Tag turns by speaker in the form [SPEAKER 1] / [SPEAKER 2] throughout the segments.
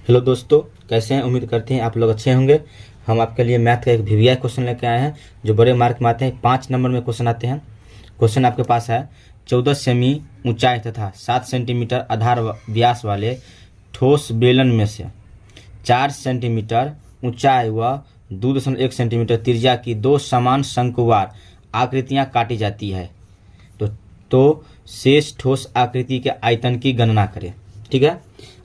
[SPEAKER 1] Hello दोस्तों, कैसे हैं? उम्मीद करते हैं आप लोग अच्छे होंगे। हम आपके लिए मैथ का एक वीवीआई क्वेश्चन लेके आए हैं जो बड़े मार्क में आते हैं। 5 नंबर में क्वेश्चन आते हैं। क्वेश्चन आपके पास है 14 सेमी ऊंचाई तथा 7 सेंटीमीटर आधार व्यास वाले ठोस बेलन में से 4 सेंटीमीटर ऊंचाई व 2.1 सेंटीमीटर त्रिज्या की दो समान शंकुवार आकृतियां काटी जाती है। तो शेष ठोस आकृति के आयतन की गणना करें। ठीक है,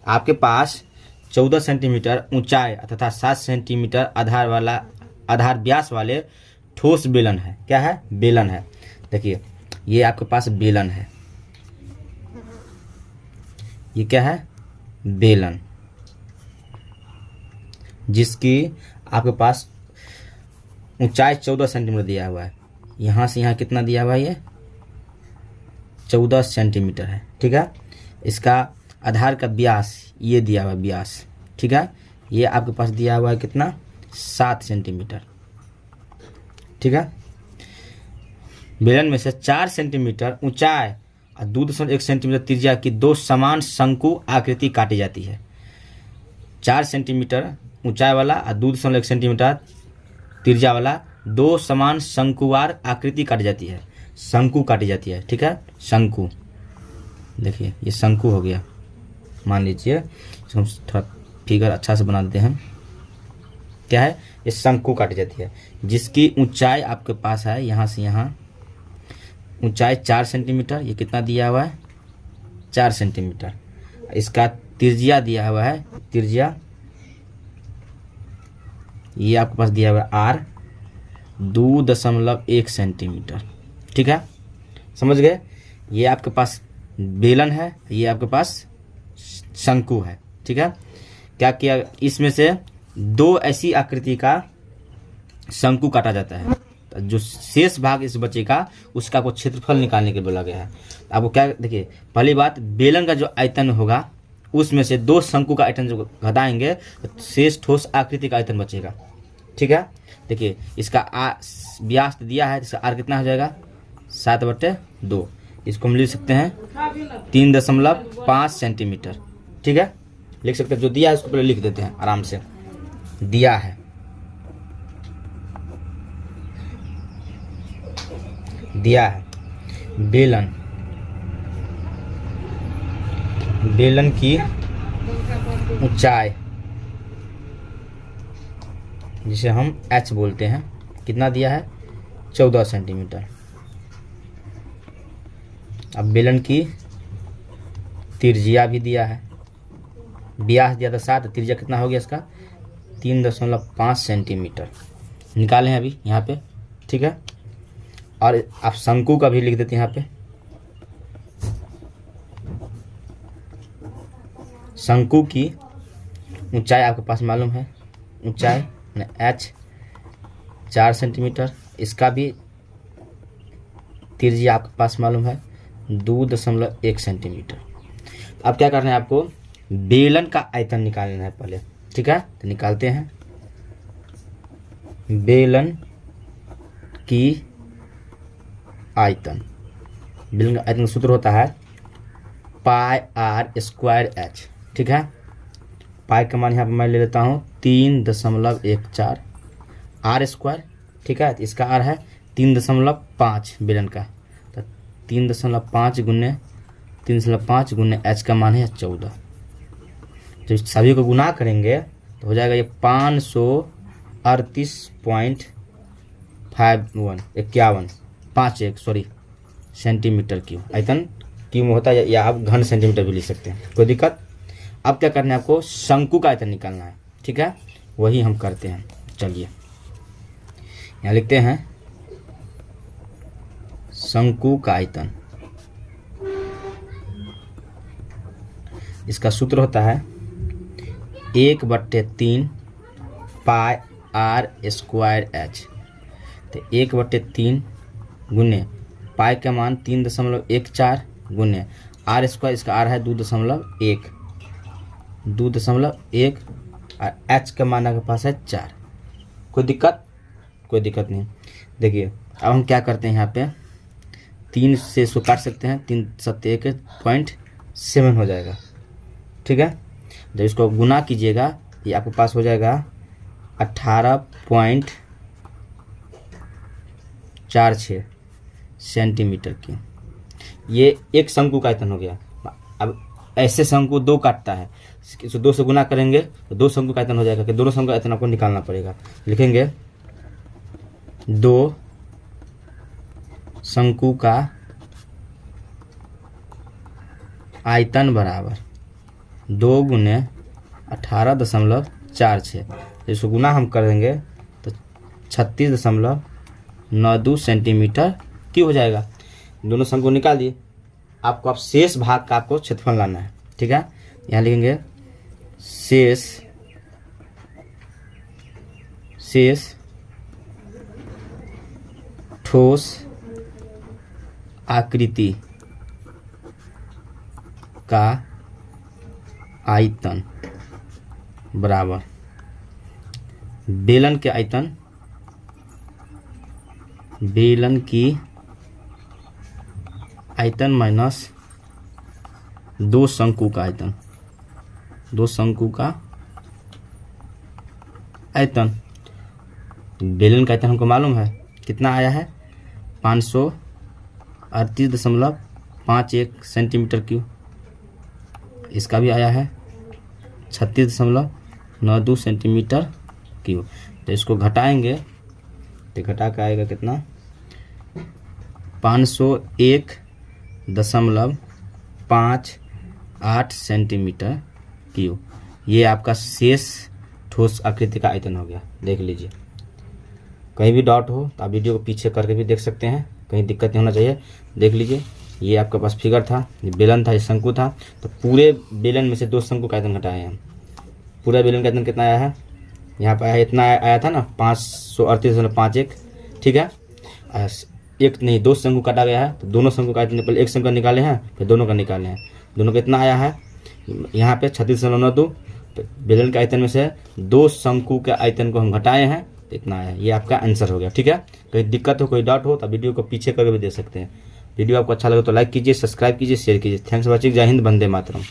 [SPEAKER 1] आपके पास 14 सेंटीमीटर ऊंचाई तथा 7 सेंटीमीटर आधार व्यास वाले ठोस बेलन है। क्या है? बेलन है। देखिए, ये आपके पास बेलन है। ये क्या है? बेलन, जिसकी आपके पास ऊंचाई 14 सेंटीमीटर दिया हुआ है। यहां से यहां कितना दिया हुआ है? ये 14 सेंटीमीटर है। ठीक है, इसका आधार का व्यास ये दिया हुआ है, व्यास। ठीक है, ये आपके पास दिया हुआ है कितना? 7 सेंटीमीटर। ठीक है, बेलन में से 4 सेंटीमीटर ऊंचाई और 2.1 सेंटीमीटर त्रिज्या की दो समान शंकु आकृति काटी जाती है। 4 सेंटीमीटर ऊंचाई वाला और 2.1 सेंटीमीटर त्रिज्या वाला दो समान शंकुवार आकृति काटी जाती है। शंकु काटी जाती है। ठीक है, शंकु। देखिए, ये शंकु हो गया। मान लीजिए इसको हम थोड़ा फिगर अच्छा से बना देते हैं। क्या है? ये शंकु काटी जाती है, जिसकी ऊंचाई आपके पास है यहाँ से यहाँ ऊंचाई 4 सेंटीमीटर। ये कितना दिया हुआ है? 4 सेंटीमीटर। इसका त्रिज्या दिया हुआ है, त्रिज्या ये आपके पास दिया हुआ है R 2.1 सेंटीमीटर। ठीक है, समझ गए? ये आपके पास बेलन है, ये आपके पास शंकु है। ठीक है, क्या किया? इसमें से दो ऐसी आकृति का शंकु काटा जाता है। जो शेष भाग इस बचेगा उसका को क्षेत्रफल निकालने के लिए बोला गया है। आपको क्या, देखिए, पहली बात, बेलन का जो आयतन होगा उसमें से दो शंकु का आयतन जो घटाएंगे तो शेष ठोस आकृति का आयतन बचेगा। ठीक है, देखिए, इसका व्यास दिया है, इसका आर कितना हो जाएगा? 7/2। इसको हम लिख सकते हैं 3.5 सेंटीमीटर। ठीक है, लिख सकते हैं। जो दिया है उसको पहले लिख देते हैं आराम से। दिया है, बेलन की ऊंचाई जिसे हम h बोलते हैं, कितना दिया है? 14 सेंटीमीटर। अब बेलन की त्रिज्या भी दिया है, व्यास दिया था 7, त्रिज्या कितना हो गया इसका? 3.5 सेंटीमीटर निकाले हैं अभी यहाँ पे। ठीक है, और आप शंकु का भी लिख देते हैं यहाँ पे। शंकु की ऊंचाई आपके पास मालूम है, ऊंचाई h 4 सेंटीमीटर। इसका भी त्रिज्या आपके पास मालूम है 2.1 सेंटीमीटर। अब क्या करना है आपको? बेलन का आयतन निकालना है पहले। ठीक है, तो निकालते हैं। बेलन की आयतन, बेलन का आयतन का सूत्र होता है πr²h। ठीक है, पाई का मान यहाँ पर मैं ले लेता हूँ 3.14 r²। ठीक है, तो इसका r है 3.5 बेलन का, तो 3.5 गुने 3.5 गुने h का मान है 14। तो सभी को गुना करेंगे तो हो जाएगा ये 538.51 सेंटीमीटर क्यूब। आयतन क्यूब होता है, या आप घन सेंटीमीटर भी लिख सकते हैं, कोई दिक्कत। अब क्या करना है आपको? शंकु का आयतन निकालना है। ठीक है, वही हम करते हैं। चलिए यहाँ लिखते हैं शंकु का आयतन। इसका सूत्र होता है 1/3 πr²h। तो 1/3 गुने पाई का मान 3.14 गुने r², इसका r है 2.1 और h का मान आपके पास है 4। कोई दिक्कत? कोई दिक्कत नहीं। देखिए, अब हम क्या करते हैं, यहाँ पे 3 से इसको काट सकते हैं, 3 × 7 = 1.7 हो जाएगा। ठीक है, जब इसको गुना कीजिएगा ये आपके पास हो जाएगा 18.46 सेंटीमीटर की। ये एक शंकु का आयतन हो गया। अब ऐसे शंकु 2 काटता है, इसको 2 से गुना करेंगे तो 2 शंकु का आयतन हो जाएगा कि दोनों शंकु का आयतन आपको निकालना पड़ेगा। लिखेंगे 2 शंकु का आयतन बराबर 2 गुने 18.46। इसको गुना हम करेंगे तो 36.92 सेंटीमीटर क्यूब हो जाएगा। दोनों शंकु निकाल दिए। आपको अब शेष भाग का आपको क्षेत्रफल लाना है, ठीक है। यहाँ लिखेंगे शेष ठोस आकृति का आयतन बराबर बेलन के आयतन, बेलन की आयतन माइनस 2 शंकु का आयतन, 2 शंकु का आयतन। बेलन का आयतन हमको मालूम है कितना आया है 538.51 सेंटीमीटर क्यूब। इसका भी आया है 36.92 सेंटीमीटर क्यूब। तो इसको घटाएंगे तो घटा के आएगा कितना 501.58 सेंटीमीटर क्यूब। ये आपका शेष ठोस आकृति का आयतन हो गया। देख लीजिए, कहीं भी डॉट हो तो आप वीडियो को पीछे करके भी देख सकते हैं, कहीं दिक्कत नहीं होना चाहिए। देख लीजिए, ये आपके पास फिगर था, ये बेलन था, ये शंकु था। तो पूरे बेलन में से 2 शंकु का आयतन घटाए हैं। पूरा बेलन का आयतन कितना आया है, यहाँ पर आया इतना आया था ना 538.51, ठीक है। एक नहीं 2 शंकु काटा गया है, तो दोनों शंकु का आयतन पहले एक शंकु का निकाले हैं फिर दोनों का निकाले हैं। दोनों का इतना आया है यहाँ पे 36.92। तो बेलन के आयतन में से 2 शंकु के आयतन को हम घटाए हैं तो इतना आया है। ये आपका आंसर हो गया, ठीक है। कोई दिक्कत हो, कोई डाउट हो तो वीडियो को पीछे करके भी दे सकते हैं। वीडियो आपको अच्छा लगे तो लाइक कीजिए, सब्सक्राइब कीजिए, शेयर कीजिए। Thanks for watching. जय हिंद, वंदे मातरम।